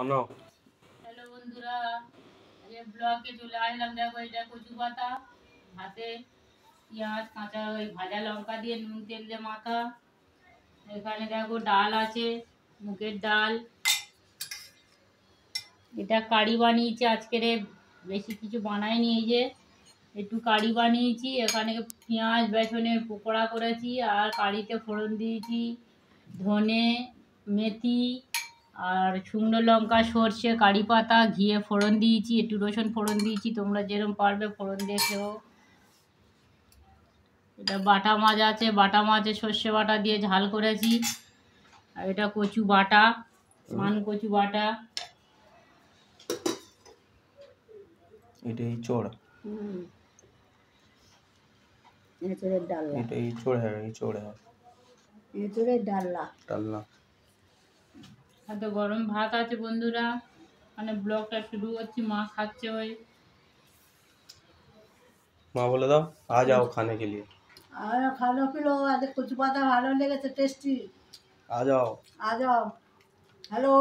আনো। হ্যালো বন্ধুরা, আজকে ব্লগে চলে আসলাম। দেখো এটা কচু পাতা, হাতে পেঁয়াজ, কাঁচা ওই ভাজা লঙ্কা দিয়ে নুন তেল দিয়ে মাখা। এখানে দেখো ডাল আছে, মুগের ডাল। এটা কারি বানিয়েছি আজকের, বেশি কিছু বানাইনি। এই যে একটু কারি বানিয়েছি, এখানে পেঁয়াজ বেসনে পকোড়া করেছি আর কারিতে ফোড়ন দিয়েছি ধনে, মেথি আর শুকনো লঙ্কা, সর্ষে, কারি পাতা, ঘিয়ে ফোড়ন দিয়েছি, একটু রসুন ফোড়ন দিয়েছি। তোমরা যেরকম পারবে ফোড়ন দিয়ে খেও। এটা বাটা মাছ আছে, বাটা মাছে সর্ষে বাটা দিয়ে ঝাল করেছি। আর এটা কচু বাটা, মান কচু বাটা। এটা ইঁচড়, এঁচড়ের ডালনা। এটা ইঁচড়, হ্যাঁ ইঁচড়, হ্যাঁ এঁচড়ের ডালনা। ডালনা। এত গরম ভাত আছে বন্ধুরা, মানে ব্লগটা শুরু করছি। মা খাচ্ছে ওই। माँ बोले दाओ आ जाओ खाने के लिए। खाने के लो आज कुछ पता भालो लेगे तो टेस्टी आ जाओ। आ जाओ। हेलो।